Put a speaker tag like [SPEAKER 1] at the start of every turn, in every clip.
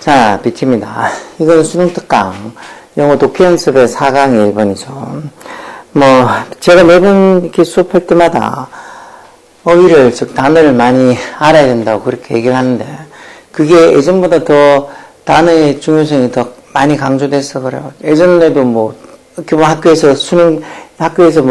[SPEAKER 1] 자, 빛입니다. 이건 수능 특강, 영어 독해 연습의 4강의 1번이죠. 제가 매번 이렇게 수업할 때마다 어휘를, 즉, 단어를 많이 알아야 된다고 그렇게 얘기를 하는데, 그게 예전보다 더 단어의 중요성이 더 많이 강조돼서 그래요. 예전에도 이렇게 학교에서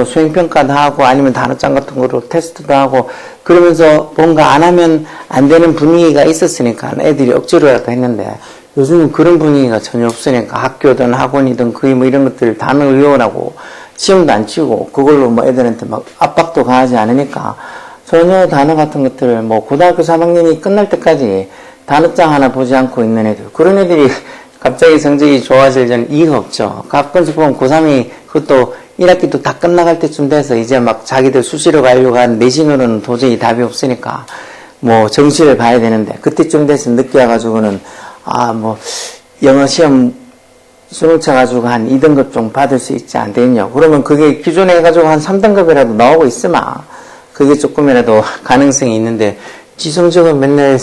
[SPEAKER 1] 수행평가도 하고, 아니면 단어장 같은 거로 테스트도 하고, 그러면서 뭔가 안 하면 안 되는 분위기가 있었으니까 애들이 억지로라도 했는데, 요즘은 그런 분위기가 전혀 없으니까 학교든 학원이든 거의 이런 것들 단어를 외우라고 시험도 안 치고, 그걸로 애들한테 압박도 가하지 않으니까, 전혀 단어 같은 것들을 고등학교 3학년이 끝날 때까지 단어장 하나 보지 않고 있는 애들, 그런 애들이 갑자기 성적이 좋아질 전 이유가 없죠. 가끔씩 보면 고3이 그것도 1학기도 다 끝나갈 때쯤 돼서 이제 자기들 수시로 가려고 하는 내신으로는 도저히 답이 없으니까 정시를 봐야 되는데, 그때쯤 돼서 늦게 와가지고는 영어 시험 수능 쳐가지고 한 2등급 좀 받을 수 있지 안 되겠냐. 그러면 그게 기존에 해가지고 한 3등급이라도 나오고 있으면 그게 조금이라도 가능성이 있는데, 지성적은 맨날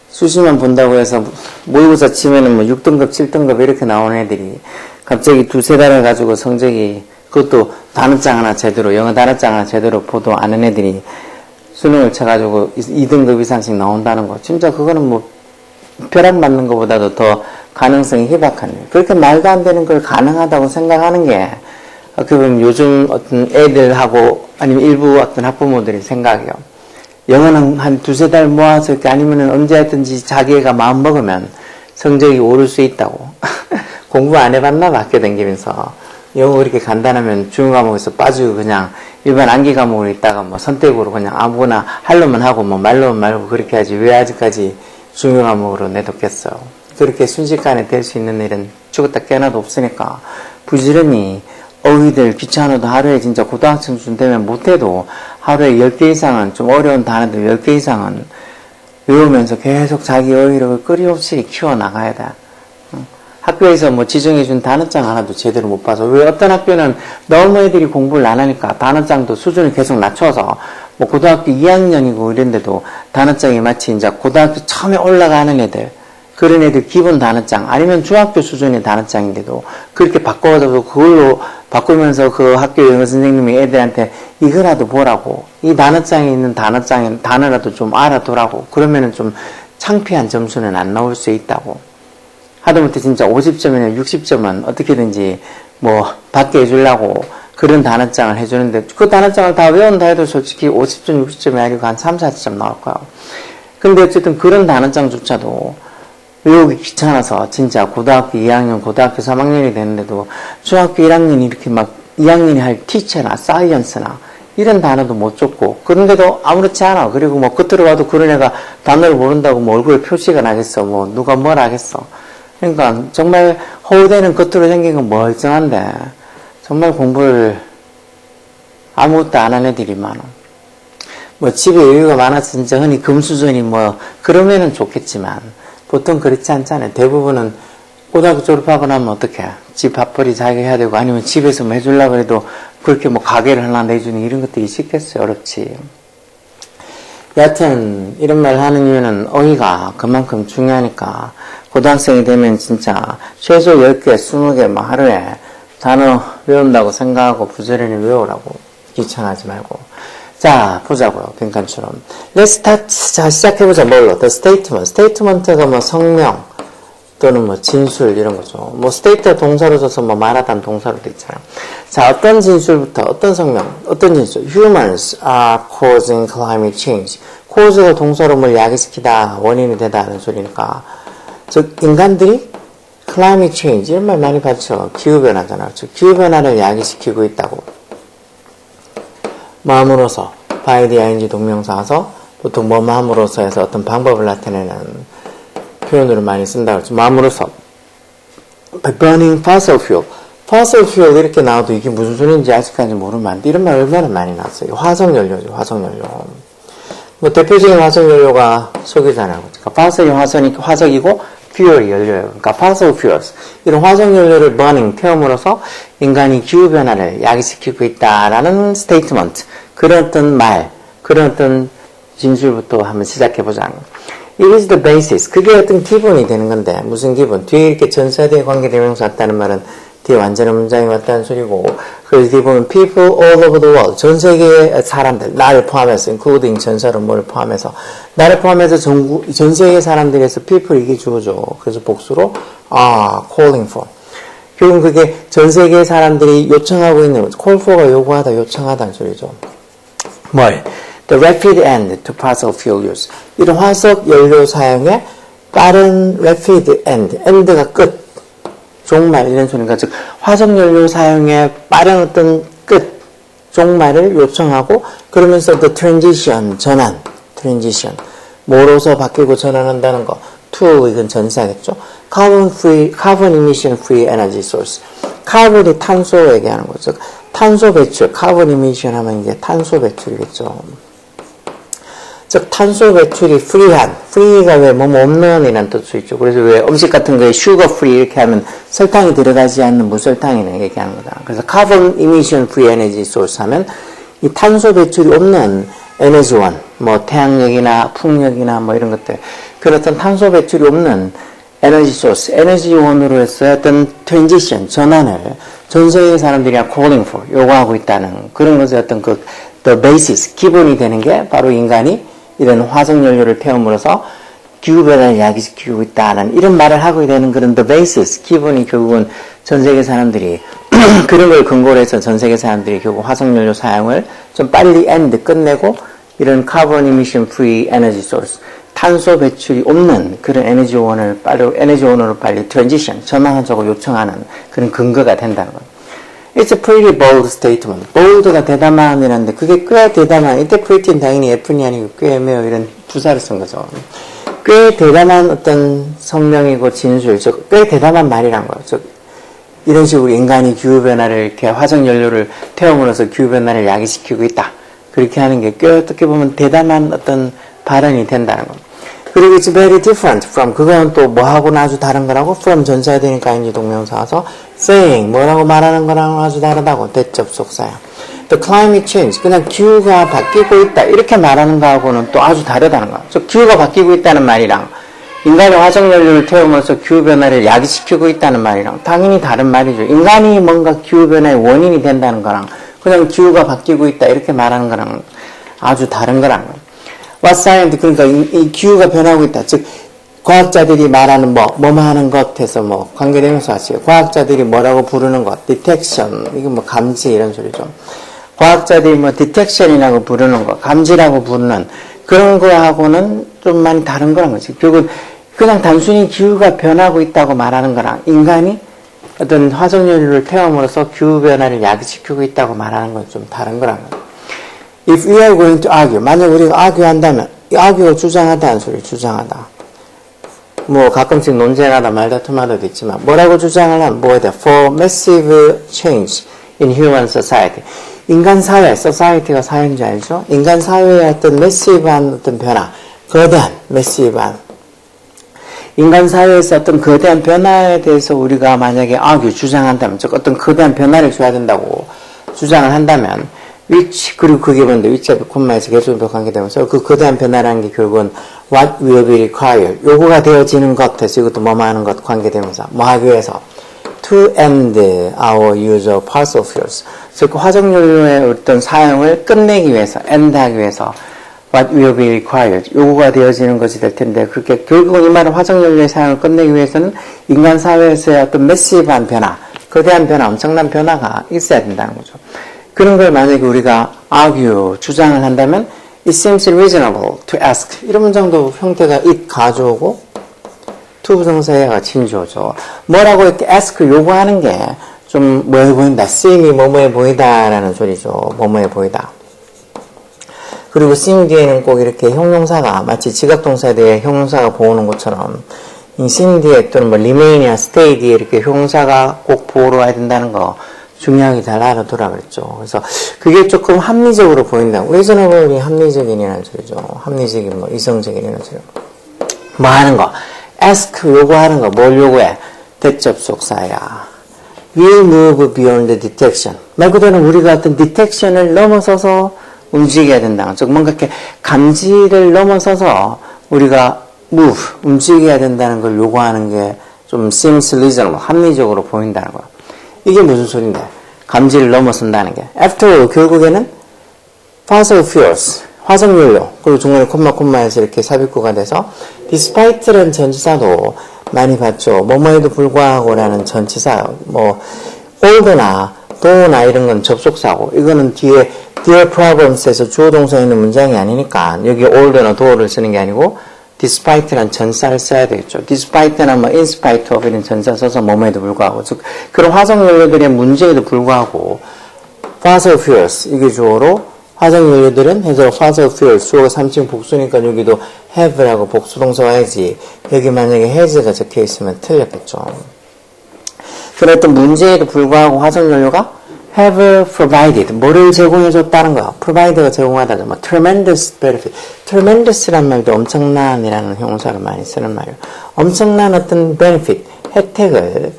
[SPEAKER 1] 수시만 본다고 해서 모의고사 치면은 6등급, 7등급 이렇게 나오는 애들이 갑자기 두세 달을 가지고 성적이, 그것도 단어장 하나 제대로, 영어 단어장 하나 제대로 보도 않은 애들이 수능을 쳐가지고 2등급 이상씩 나온다는 거. 진짜 그거는 벼락 맞는 것보다도 더 가능성이 희박한 일. 그렇게 말도 안 되는 걸 가능하다고 생각하는 게, 어떻게 보면 요즘 어떤 애들하고 아니면 일부 어떤 학부모들의 생각이요. 영어는 한 두세 달 모아서 이렇게 아니면은 언제 하든지 자기가 마음 먹으면 성적이 오를 수 있다고. 공부 안 해봤나 봐, 학교 다니면서. 영어 그렇게 간단하면 중요 과목에서 빠지고 그냥 일반 암기 과목을 있다가 선택으로 그냥 아무거나 할려면 하고 말로면 말고 그렇게 하지, 왜 아직까지 중요 과목으로 내뒀겠어요. 그렇게 순식간에 될 수 있는 일은 죽었다 깨어나도 없으니까 부지런히 어휘들 귀찮아도 하루에 진짜 고등학생 수준 되면 못해도 하루에 10개 이상은, 좀 어려운 단어들 10개 이상은 외우면서 계속 자기 어휘력을 끊임없이 키워나가야 돼. 학교에서 지정해준 단어장 하나도 제대로 못 봐서, 왜 어떤 학교는 너무 애들이 공부를 안 하니까 단어장도 수준을 계속 낮춰서 고등학교 2학년이고 이런데도 단어장이 마치 이제 고등학교 처음에 올라가는 애들, 그런 애들 기본 단어장, 아니면 중학교 수준의 단어장인데도 그렇게 바꿔가지고 그걸로 바꾸면서 그 학교 영어 선생님이 애들한테 이거라도 보라고, 이 단어장에 있는 단어라도 좀 알아두라고, 그러면은 좀 창피한 점수는 안 나올 수 있다고. 하다못해 진짜 50점이나 60점은 어떻게든지 받게 해주려고 그런 단어장을 해주는데, 그 단어장을 다 외운다 해도 솔직히 50점, 60점이 아니고 한 3, 40점 나올 거야. 근데 어쨌든 그런 단어장조차도 외우기 귀찮아서 진짜 고등학교 2학년, 고등학교 3학년이 됐는데도 중학교 1학년이 이렇게 2학년이 할 티처나 사이언스나 이런 단어도 못 줬고, 그런데도 아무렇지 않아. 그리고 겉으로 봐도 그런 애가 단어를 모른다고 얼굴에 표시가 나겠어. 누가 뭘 하겠어. 그러니까 정말 허우대는 겉으로 생긴 건 멀쩡한데 정말 공부를 아무것도 안 하는 애들이 많아. 집에 여유가 많아서 진짜 흔히 금수저니 그러면은 좋겠지만 보통 그렇지 않잖아요. 대부분은 고등학교 졸업하고 나면 어떡해. 집 밥벌이 자기가 해야 되고, 아니면 집에서 해주려고 해도 그렇게 가게를 하나 내주는 이런 것들이 쉽겠어요. 어렵지. 여하튼 이런 말 하는 이유는 어휘가 그만큼 중요하니까 고등학생이 되면 진짜 최소 10개, 20개 하루에 단어 외운다고 생각하고 부지런히 외우라고. 귀찮아하지 말고. 자, 보자고요. 빈칸처럼. Let's start. 자, 시작해보자. 뭘로? The statement. statement가 성명 또는 진술 이런 거죠. state가 동사로 써서 말하다는 동사로도 있잖아요. 자, 어떤 진술부터, 어떤 성명, 어떤 진술. Humans are causing climate change. cause가 동사로 뭘 야기시키다, 원인이 되다 하는 소리니까. 즉, 인간들이 climate change 이런 말 많이 봤죠. 기후변화잖아요. 즉, 기후변화를 야기시키고 있다고. 마음으로서, by the ing 동명사서 보통 마음으로서 해서 어떤 방법을 나타내는 표현으로 많이 쓴다고 했죠. 마음으로서 by burning fossil fuel. fossil fuel 이렇게 나와도 이게 무슨 소리인지 아직까지 모르면 안 돼. 이런 말 얼마나 많이 나왔어요. 화석연료죠. 화석연료. 대표적인 화석연료가 석유잖아요. 그러니까 화석이 화석이고 fuel이 연료예요. 그러니까 fossil fuels. 이런 화석연료를 burning, 태움으로써 인간이 기후변화를 야기시키고 있다라는 statement. 그런 어떤 말, 그런 어떤 진술부터 한번 시작해보자. It is the basis. 그게 어떤 기본이 되는 건데, 무슨 기본? 뒤에 이렇게 전사대에 관계대명사 왔다는 말은 뒤에 완전한 문장이 왔다는 소리고, 그래서 뒤에 보면 people all over the world. 전 세계의 사람들, 나를 포함해서, including 전사로 뭘 포함해서, 나를 포함해서 전 세계 사람들에서 people 이게 주어져. 그래서 복수로, calling for. 결국은 그게 전 세계 사람들이 요청하고 있는, call for가 요구하다, 요청하다는 소리죠. 뭘? The rapid end to fossil fuel use. 이런 화석 연료 사용에 빠른 rapid end, end가 끝, 종말 이런 소리인가. 즉 화석 연료 사용에 빠른 어떤 끝, 종말을 요청하고 그러면서 the transition, 전환, transition. 뭐로서 바뀌고 전환한다는 거. to 이건 전사겠죠. carbon emission free energy source. 카본이 탄소 얘기하는 거죠. 탄소 배출, carbon emission 하면 이제 탄소 배출이겠죠. 즉 탄소 배출이 free한, free가 왜 뭐뭐 없는 이라는 뜻도 있죠. 그래서 왜 음식 같은 거에 sugar free 이렇게 하면 설탕이 들어가지 않는 무설탕이라고 얘기하는 거다. 그래서 carbon emission free energy source 하면 이 탄소 배출이 없는 에너지원, 뭐 태양력이나 풍력이나 뭐 이런 것들, 그렇던 탄소 배출이 없는 에너지 소스, 에너지원으로 해서 어떤 트랜지션, 전환을 전 세계 사람들이 calling for, 요구하고 있다는 그런 것의 어떤 그 the basis, 기본이 되는 게 바로 인간이 이런 화석연료를 태움으로써 기후변화를 야기시키고 있다는 이런 말을 하고 되는 그런 the basis, 기본이 결국은 전 세계 사람들이 그런 걸 근거로 해서 전 세계 사람들이 결국 화석연료 사용을 좀 빨리 end, 끝내고 이런 carbon emission free energy source, 탄소 배출이 없는 그런 에너지원으로 빨리 transition, 전환하자고 요청하는 그런 근거가 된다는 거예요. It's a pretty bold statement. bold가 대담함이라는데 그게 꽤 대담한, 이때 pretty는 당연히 F이 아니고 꽤 매우 이런 부사를 쓴 거죠. 꽤 대담한 어떤 성명이고 진술, 즉 꽤 대담한 말이란 거예요. 즉 이런 식으로 인간이 기후변화를 이렇게 화석연료를 태움으로써 기후변화를 야기시키고 있다. 그렇게 하는 게 꽤 어떻게 보면 대담한 어떤 발언이 된다는 겁니다. 그리고 it's very different from, 그건 또 뭐하고는 아주 다른 거라고, from 전사야 되니까 ing 동명사 와서 saying, 뭐라고 말하는 거랑은 아주 다르다고, 대접속사야. The climate change, 그냥 기후가 바뀌고 있다 이렇게 말하는 거하고는 또 아주 다르다는 거야. 즉 기후가 바뀌고 있다는 말이랑 인간이 화석연료를 태우면서 기후변화를 야기시키고 있다는 말이랑 당연히 다른 말이죠. 인간이 뭔가 기후변화의 원인이 된다는 거랑 그냥 기후가 바뀌고 있다 이렇게 말하는 거랑 아주 다른 거란 거예요. What science, 그러니까 이 기후가 변하고 있다. 즉 과학자들이 말하는 뭐뭐 하는 것에서 뭐 관계되면서 하시요. 과학자들이 뭐라고 부르는 것, detection, 이거 뭐 감지 이런 소리죠. 과학자들이 뭐 detection이라고 부르는 거, 감지라고 부르는 그런 거하고는 좀 많이 다른 거란 거지. 결국 그냥 단순히 기후가 변하고 있다고 말하는 거랑 인간이 어떤 화석연료를 태움으로써 기후변화를 야기시키고 있다고 말하는 건 좀 다른 거란 거예요. If we are going to argue, 만약 우리가 argue한다면, argue가 주장하다는 소리, 주장하다. 뭐 가끔씩 논쟁하다, 말다툼하다도 있지만 뭐라고 주장을 하면 뭐에 대해 for massive change in human society. 인간 사회, society가 사회인지 알죠? 인간 사회의 어떤 massive한 어떤 변화, 거대한, massive한. 인간 사회에서 어떤 거대한 변화에 대해서 우리가 만약에 argue, 주장한다면, 즉 어떤 거대한 변화를 줘야 된다고 주장을 한다면, which, 그리고 그게 뭔데, which하고 콤마에서 계속적으로 관계되면서 그 거대한 변화라는 게 결국은 what will be required, 요구가 되어지는 것에서 이것도 뭐뭐 하는 것 관계되면서 뭐 하기 위해서 to end our use of fossil fuels, 즉 화석연료의 어떤 사용을 끝내기 위해서, end 하기 위해서 what will be required, 요구가 되어지는 것이 될 텐데, 그렇게 결국은 이 말은 화석연료의 사용을 끝내기 위해서는 인간 사회에서의 어떤 매시브한 변화, 거대한 변화, 엄청난 변화가 있어야 된다는 거죠. 그런 걸 만약에 우리가 argue, 주장을 한다면 it seems reasonable to ask, 이런 문장도 형태가 it 가져오고 to 부정사가 진주어죠. 뭐라고 이렇게 ask, 요구하는 게 좀 뭐해 보인다, seem이 뭐뭐해 보이다라는 소리죠. 뭐뭐해 보이다. 그리고 seem 뒤에는 꼭 이렇게 형용사가 마치 지각동사에 대해 형용사가 보오는 것처럼 이 seem 뒤에 또는 뭐 remain이나 stay 뒤에 이렇게 형용사가 꼭 보호로 와야 된다는 거 중요하게 잘 알아두라 그랬죠. 그래서 그게 조금 합리적으로 보인다. reasonable이 합리적인이라는 소리죠. 합리적인 뭐 이성적인이라는 소리. 뭐 하는 거. ask 요구하는 거 뭘 요구해? 대접속사야. will move beyond the detection. 말 그대로 우리가 어떤 detection을 넘어서서 움직여야 된다. 즉 뭔가 이렇게 감지를 넘어서서 우리가 move 움직여야 된다는 걸 요구하는 게 좀 seems reasonable 합리적으로 보인다는 거야. 이게 무슨 소린데? 감지를 넘어선다는 게. After all 결국에는 fossil fuels 화석연료 그리고 중간에 콤마에서 이렇게 삽입구가 돼서 despite라는 전치사도 많이 봤죠. 뭐뭐에도 불구하고라는 전치사 뭐 althouggh나 though나 이런 건 접속사고 이거는 뒤에 dear problems에서 주어 동사 있는 문장이 아니니까 여기 althogh나 though를 쓰는 게 아니고 despite라는 전사를 써야 되겠죠. despite나 뭐 in spite of 이런 전사 써서 뭐뭐에도 불구하고 즉 그런 화석연료들의 문제에도 불구하고 fossil fuels 이게 주어로 화석연료들은 해서 fossil fuels 주어가 3층 복수니까 여기도 have라고 복수동사 와야지 여기 만약에 has가 적혀 있으면 틀렸겠죠. 그런 어떤 문제에도 불구하고 화석연료가 have provided 뭐를 제공해줬다는 거야. provide가 제공하다죠. 뭐 tremendous benefit. tremendous란 말도 엄청난이라는 형용사를 많이 쓰는 말이에요. 엄청난 어떤 benefit, 혜택을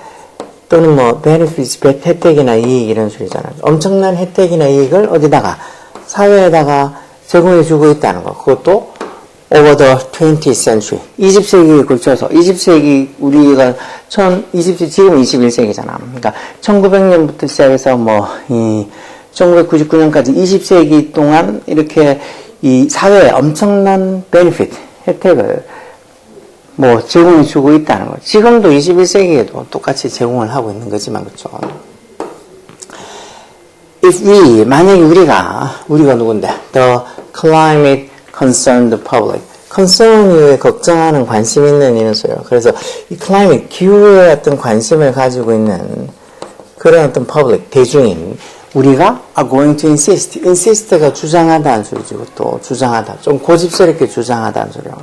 [SPEAKER 1] 또는 뭐 benefits, 혜택이나 이익 이런 소리잖아요. 엄청난 혜택이나 이익을 어디다가 사회에다가 제공해주고 있다는 거. 그것도 over the 20th century. 20세기에 걸쳐서 20세기 우리가 20세기 지금 21세기잖아. 그러니까 1900년부터 시작해서 뭐 이 1999년까지 20세기 동안 이렇게 이 사회에 엄청난 benefit, 혜택을 뭐 제공해주고 있다는 거. 지금도 21세기에도 똑같이 제공을 하고 있는 거지만 그렇죠. If we 만약에 우리가 누군데 the climate concerned public concern이 걱정하는 관심 있는 이런 소리예요. 그래서 이 climate 기후에 어떤 관심을 가지고 있는 그런 어떤 public 대중인 우리가 are going to insist가 주장하다는 소리죠. 또 주장하다 좀 고집스럽게 주장하다는 소리예요.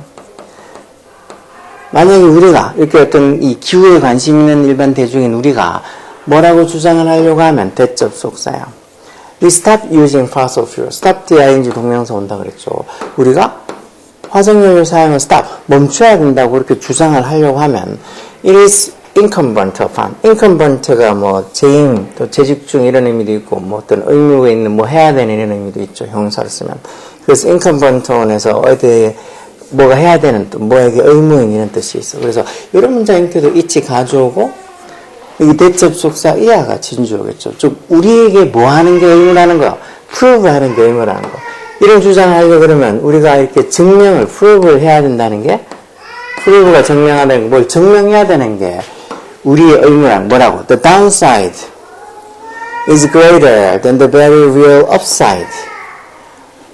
[SPEAKER 1] 만약에 우리가 이렇게 어떤 이 기후에 관심 있는 일반 대중인 우리가 뭐라고 주장을 하려고 하면 대접속사야. We stop using fossil fuel. stop ing 동명사 온다 그랬죠. 우리가 화석연료 사용을 stop, 멈춰야 된다고 그렇게 주장을 하려고 하면 it is incumbent upon. incumbent가 뭐 재임, 또 재직 중 이런 의미도 있고 뭐 어떤 의무가 있는 뭐 해야 되는 이런 의미도 있죠. 형사를 쓰면. 그래서 incumbent on에서 어디에 뭐가 해야 되는 또 뭐에게 의무인 이런 뜻이 있어. 그래서 이런 문장 형태도 이치 가져오고 이 대접속사 이하가 진주어겠죠. 즉 우리에게 뭐 하는 게 의무라는 거야. prove 하는 게 의무라는 거. 이런 주장을 하려고 그러면 우리가 이렇게 증명을 prove를 해야 된다는 게 prove가 증명하다는 게 뭘 증명해야 되는 게 우리의 의무란 뭐라고? The downside is greater than the very real upside.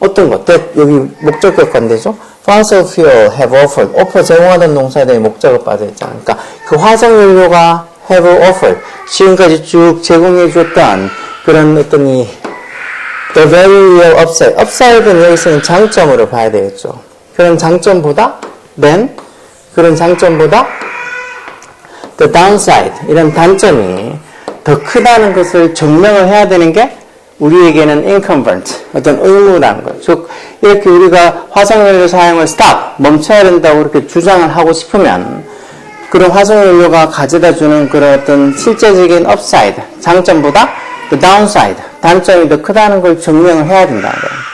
[SPEAKER 1] 어떤 것? 여기 목적격 관대죠. fossil fuel have offered. offer 제공하던 동사들이 목적어 빠져있잖아. 그러니까 그 화석연료가 have offered. 지금까지 쭉 제공해 줬던 그런 어떤 이 the very real upside. upside는 여기서는 장점으로 봐야 되겠죠. 그런 장점보다 그런 장점보다 the downside 이런 단점이 더 크다는 것을 증명을 해야 되는 게 우리에게는 incumbent 어떤 의무라는 거예요. 즉 이렇게 우리가 화석연료 사용을 stop 멈춰야 된다고 이렇게 주장을 하고 싶으면 그런 화석연료가 가져다 주는 그런 어떤 실제적인 upside 장점보다 the downside 단점이 더 크다는 걸 증명을 해야 된다는 거예요.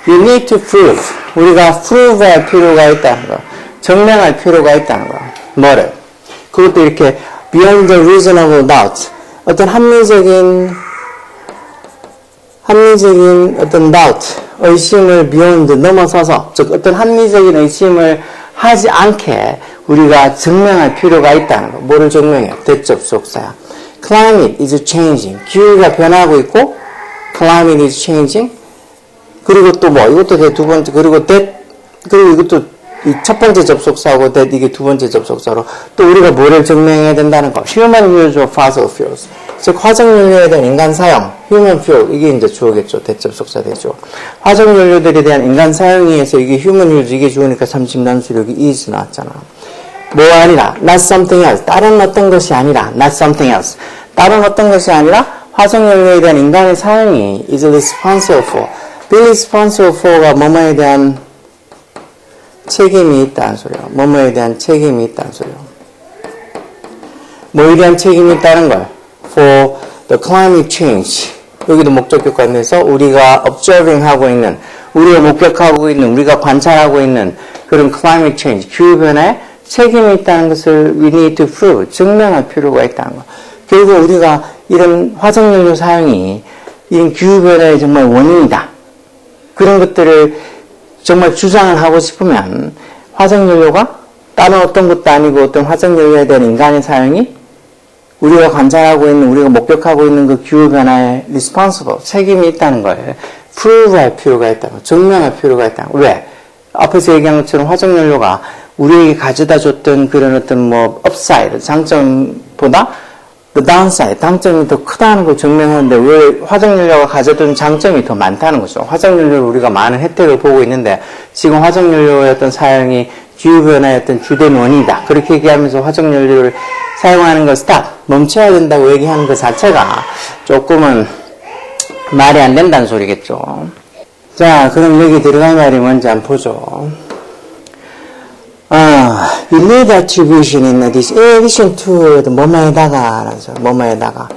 [SPEAKER 1] You need to prove 우리가 prove 할 필요가 있다는 거 증명할 필요가 있다는 거 뭐를? 그것도 이렇게 beyond the reasonable doubt 어떤 합리적인 어떤 doubt 의심을 beyond 넘어서서 즉 어떤 합리적인 의심을 하지 않게 우리가 증명할 필요가 있다는 거. 뭐를 증명해요? 대접속사야. Climate is changing. 기후가 변하고 있고 Climate is changing. 그리고 또 뭐 이것도 두 번째 그리고 이것도 이 첫 번째 접속사고 이게 두 번째 접속사로 또 우리가 뭐를 증명해야 된다는 거. Human use of fossil fuels. 즉 화석연료에 대한 인간 사용, human fuel 이게 이제 주어겠죠. 대접속사 되죠. 화석연료들에 대한 인간 사용에 의해서 이게 human use 이게 주어니까 30난수력이 is 나왔잖아. 뭐 아니라 not something else. 다른 어떤 것이 아니라 not something else. 다른 어떤 것이 아니라 화석연료에 대한 인간의 사용이 is responsible for. be responsible for가 뭐뭐에 대한 책임이 있다는 소리예요. 뭐뭐에 대한 책임이 있다는 소리예요. 뭐에 대한 책임이 있다는 걸. For the climate change. 여기도 목적격 관계에서 우리가 observing 하고 있는, 우리가 목격하고 있는, 우리가 관찰하고 있는 그런 climate change, 기후변화에 책임이 있다는 것을 we need to prove, 증명할 필요가 있다는 거. 결국 우리가 이런 화석연료 사용이 이런 기후변화의 정말 원인이다. 그런 것들을 정말 주장을 하고 싶으면 화석연료가 다른 어떤 것도 아니고 어떤 화석연료에 대한 인간의 사용이 우리가 관찰하고 있는, 우리가 목격하고 있는 그 기후변화에 responsible, 책임이 있다는 걸 prove 할 필요가 있다는 거, 증명할 필요가 있다는 거. 왜? 앞에서 얘기한 것처럼 화석연료가 우리에게 가져다 줬던 그런 어떤 뭐 upside, 장점보다 the downside, 단점이 더 크다는 걸 증명하는데 왜 화석연료가 가져던 장점이 더 많다는 거죠. 화석연료를 우리가 많은 혜택을 보고 있는데 지금 화석연료의 어떤 사용이 기후변화의 어떤 주된 원인이다. 그렇게 얘기하면서 화석연료를 사용하는 걸 stop, 멈춰야 된다고 얘기하는 것 자체가 조금은 말이 안 된다는 소리겠죠. 자, 그럼 여기 들어갈 말이 뭔지 한번 보죠. Relate attribution in addition to 뭐뭐에다가, 뭐뭐에다가,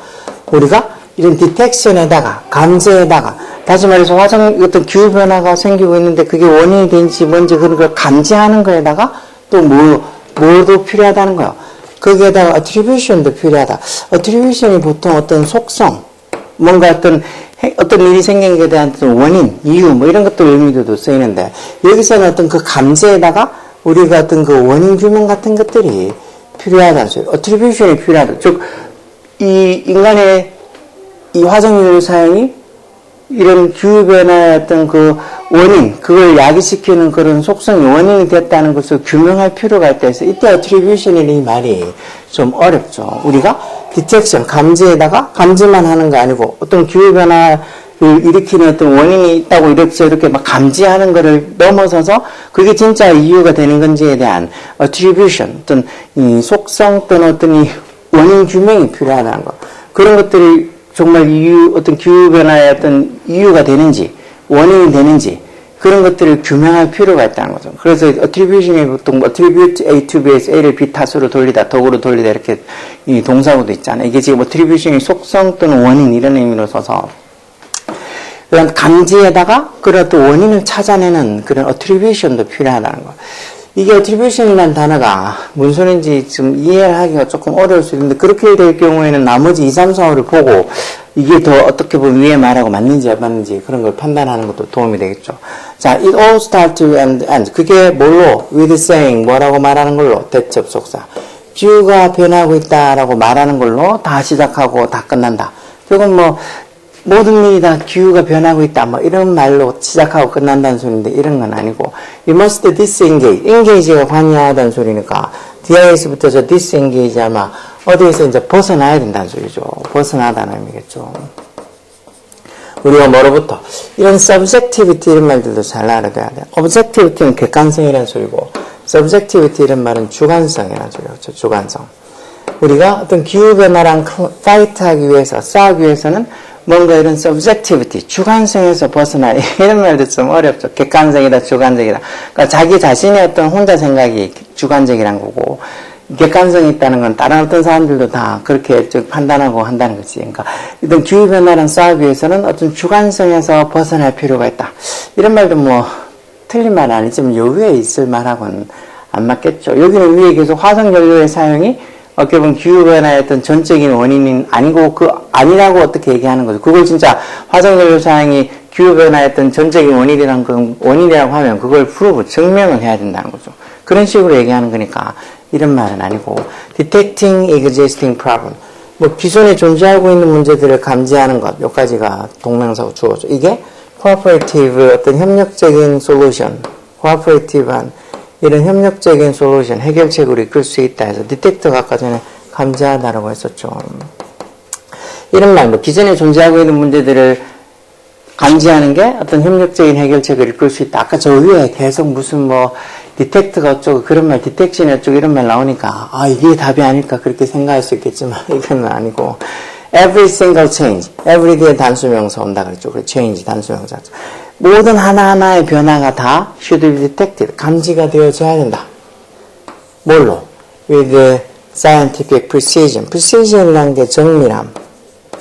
[SPEAKER 1] 우리가 이런 detection에다가, 감지에다가, 다시 말해서 어떤 기후변화가 생기고 있는데 그게 원인이 된지 뭔지 그런 걸 감지하는 거에다가 또 뭐도 필요하다는 거예요. 거기에다가 attribution도 필요하다. attribution이 보통 어떤 속성, 뭔가 어떤 일이 생긴 것에 대한 어떤 원인, 이유, 뭐 이런 것들 의미도 쓰이는데, 여기서는 어떤 그 감지에다가 우리가 어떤 그 원인 규명 같은 것들이 필요하다는 소리예요. attribution이 필요하다. 즉, 이 인간의 이 화석연료 사용이 이런 기후변화의 어떤 그 원인, 그걸 야기시키는 그런 속성이 원인이 됐다는 것을 규명할 필요가 있다 해서 이때 attribution이라는 이 말이 좀 어렵죠. 우리가 detection, 감지에다가 감지만 하는 거 아니고 어떤 기후변화를 일으키는 어떤 원인이 있다고 이렇게 막 감지하는 거를 넘어서서 그게 진짜 이유가 되는 건지에 대한 attribution, 어떤 이 속성 또는 어떤 이 원인 규명이 필요하다는 거. 그런 것들이 정말 어떤 기후변화의 어떤 이유가 되는지, 원인이 되는지, 그런 것들을 규명할 필요가 있다는 거죠. 그래서 attribution이 보통 attribute A to B에서 A를 B 탓으로 돌리다, 덕으로 돌리다 이렇게 이 동사구도 있잖아요. 이게 지금 attribution이 속성 또는 원인 이런 의미로 써서 그런 감지에다가 그런 또 원인을 찾아내는 그런 attribution도 필요하다는 거. 이게 attribution이라는 단어가 무슨 소리인지 좀 이해를 하기가 조금 어려울 수 있는데 그렇게 될 경우에는 나머지 2, 3, 4, 5를 보고 이게 더 어떻게 보면 위에 말하고 맞는지 안 맞는지 그런 걸 판단하는 것도 도움이 되겠죠. 자, it all starts to end. 그게 뭘로? with saying, 뭐라고 말하는 걸로? 대접속사. 기후가 변하고 있다라고 말하는 걸로 다 시작하고 다 끝난다. 그건 뭐 모든 일이 다 기후가 변하고 있다. 뭐 이런 말로 시작하고 끝난다는 소리인데 이런 건 아니고 you must disengage. engage가 관여하다는 소리니까 DIS부터 저 disengage 아마 어디에서 이제 벗어나야 된다는 소리죠. 벗어나다는 의미겠죠. 우리가 뭐로부터 이런 subjectivity 이런 말들도 잘 알아둬야 돼요. objectivity는 객관성이라는 소리고 subjectivity 이런 말은 주관성이라는 소리죠. 주관성. 우리가 어떤 기후변화랑 파이트하기 위해서 싸우기 위해서는 뭔가 이런 subjectivity, 주관성에서 벗어나 이런 말도 좀 어렵죠. 객관적이다, 주관적이다. 그러니까 자기 자신의 어떤 혼자 생각이 주관적이란 거고 객관성이 있다는 건 다른 어떤 사람들도 다 그렇게 판단하고 한다는 거지. 그러니까 이런 기후변화랑 싸우기 위해서는 어떤 주관성에서 벗어날 필요가 있다. 이런 말도 뭐 틀린 말은 아니지만 요 위에 있을 말하고는 안 맞겠죠. 여기는 위에 계속 화석연료의 사용이 어떻게 보면 기후변화의 어떤 전적인 원인은 아니고 아니라고 어떻게 얘기하는 거죠. 그걸 진짜 화석연료 사용이 기후변화의 어떤 전적인 원인이라고 하면 그걸 프로브, 증명을 해야 된다는 거죠. 그런 식으로 얘기하는 거니까 이런 말은 아니고 detecting existing problem. 뭐 기존에 존재하고 있는 문제들을 감지하는 것, 몇 가지가 동명사고 주어죠. 이게 cooperative 어떤 협력적인 솔루션, cooperative한 이런 협력적인 솔루션, 해결책으로 이끌 수 있다 해서 디텍터가 아까 전에 감지하다라고 했었죠. 이런 말, 뭐 기존에 존재하고 있는 문제들을 감지하는 게 어떤 협력적인 해결책을 이끌 수 있다. 아까 저 위에 계속 무슨 뭐 디텍터가 어쩌고 그런 말, 디텍션이 어쩌고 이런 말 나오니까 이게 답이 아닐까 그렇게 생각할 수 있겠지만 이건 아니고 every single change, every 뒤에 단수명사 온다 그랬죠. 그 change 단수명사. 모든 하나하나의 변화가 다 should be detected. 감지가 되어져야 된다. 뭘로? with scientific precision. precision이라는 게 정밀함,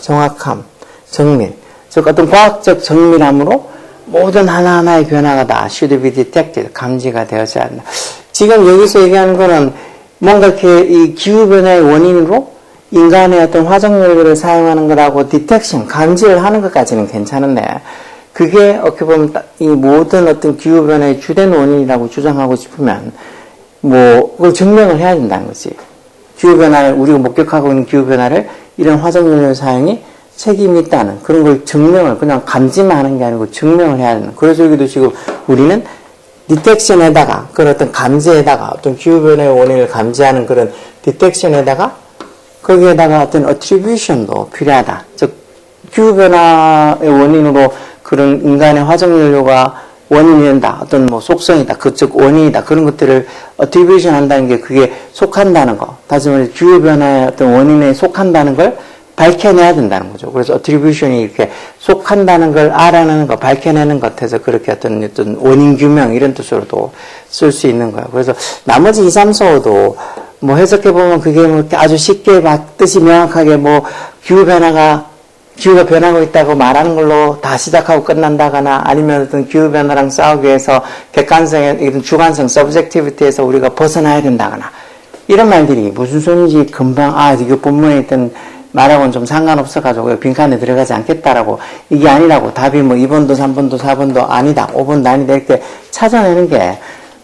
[SPEAKER 1] 정확함, 정밀. 즉 어떤 과학적 정밀함으로 모든 하나하나의 변화가 다 should be detected, 감지가 되어져야 한다. 지금 여기서 얘기하는 거는 뭔가 이렇게 이 기후변화의 원인으로 인간의 어떤 화석연료를 사용하는 거라고 디텍션, 감지를 하는 것까지는 괜찮은데, 그게 어떻게 보면 이 모든 어떤 기후변화의 주된 원인이라고 주장하고 싶으면, 그걸 증명을 해야 된다는 거지. 기후변화를, 우리가 목격하고 있는 기후변화를 이런 화석연료 사용이 책임이 있다는 그런 걸 증명을, 그냥 감지만 하는 게 아니고 증명을 해야 되는. 그래서 여기도 지금 우리는 디텍션에다가, 그런 어떤 감지에다가, 어떤 기후변화의 원인을 감지하는 그런 디텍션에다가, 거기에다가 어떤 attribution도 필요하다. 즉, 기후변화의 원인으로 그런 인간의 화석연료가 원인이 된다. 어떤 속성이다. 즉 원인이다. 그런 것들을 attribution 한다는 게 그게 속한다는 거. 다시 말해 기후변화의 어떤 원인에 속한다는 걸 밝혀내야 된다는 거죠. 그래서 attribution이 이렇게 속한다는 걸 알아내는 거, 밝혀내는 것 해서 그렇게 어떤 원인 규명 이런 뜻으로도 쓸 수 있는 거예요. 그래서 나머지 2, 3, 4, 5도 해석해보면 그게 이렇게 아주 쉽게 뜻이 명확하게 기후가 변하고 있다고 말하는 걸로 다 시작하고 끝난다거나 아니면 어떤 기후변화랑 싸우기 위해서 객관성의 이런 주관성, subjectivity에서 우리가 벗어나야 된다거나 이런 말들이 무슨 소리인지 금방 이거 본문에 있던 말하고는 좀 상관없어가지고 빈칸에 들어가지 않겠다라고 이게 아니라고 답이 2번도 3번도 4번도 아니다 5번도 아니다 이렇게 찾아내는 게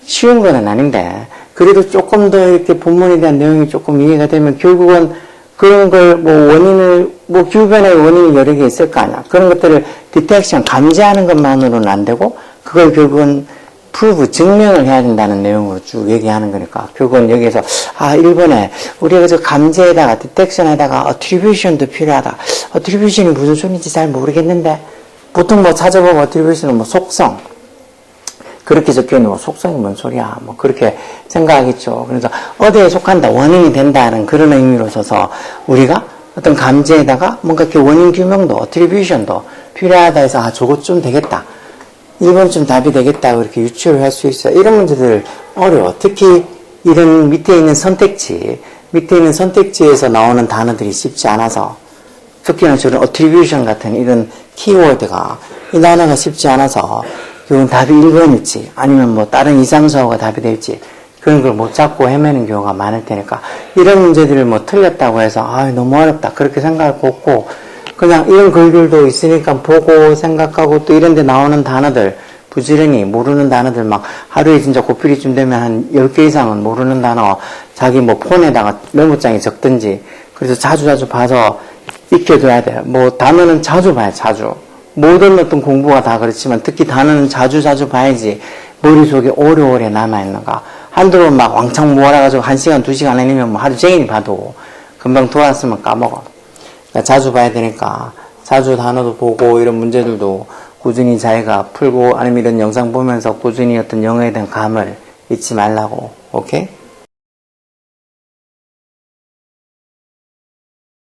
[SPEAKER 1] 쉬운 건 아닌데 그래도 조금 더 이렇게 본문에 대한 내용이 조금 이해가 되면 결국은 그런 걸 기후변화의 원인이 여러 개 있을 거 아니야. 그런 것들을 디텍션, 감지하는 것만으로는 안 되고, 그걸 결국은 prove, 증명을 해야 된다는 내용으로 쭉 얘기하는 거니까. 결국은 여기에서, 1번에, 우리가 저 감지에다가, 디텍션에다가, attribution도 필요하다. attribution이 무슨 소리인지 잘 모르겠는데, 보통 찾아보면 attribution은 속성. 그렇게 적혀있는 속성이 뭔 소리야. 그렇게 생각하겠죠. 그래서 어디에 속한다, 원인이 된다는 그런 의미로 써서 우리가 어떤 감지에다가 뭔가 이렇게 원인 규명도, attribution도 필요하다 해서 저것 좀 되겠다. 1번쯤 답이 되겠다. 그렇게 유추를 할 수 있어요. 이런 문제들 어려워. 특히 이런 밑에 있는 선택지에서 나오는 단어들이 쉽지 않아서 특히나 저런 attribution 같은 이런 키워드가 이 단어가 쉽지 않아서 결국은 답이 1번일지 아니면 다른 이상수어가 답이 될지 그런 걸 못 잡고 헤매는 경우가 많을 테니까 이런 문제들을 틀렸다고 해서 너무 어렵다 그렇게 생각할 거 없고 그냥 이런 글들도 있으니까 보고 생각하고 또 이런 데 나오는 단어들 부지런히 모르는 단어들 하루에 진짜 고필이쯤 되면 한 10개 이상은 모르는 단어 자기 폰에다가 메모장에 적든지 그래서 자주 봐서 익혀둬야 돼요. 단어는 자주 봐요. 자주. 모든 어떤 공부가 다 그렇지만 특히 단어는 자주 봐야지 머릿속에 오래오래 남아있는가. 한두 번 왕창 몰아가지고 1시간, 2시간 아니면 하루 종일 봐도 금방 돌아왔으면 까먹어. 그러니까 자주 봐야 되니까 자주 단어도 보고 이런 문제들도 꾸준히 자기가 풀고 아니면 이런 영상 보면서 꾸준히 어떤 영어에 대한 감을 잊지 말라고. 오케이?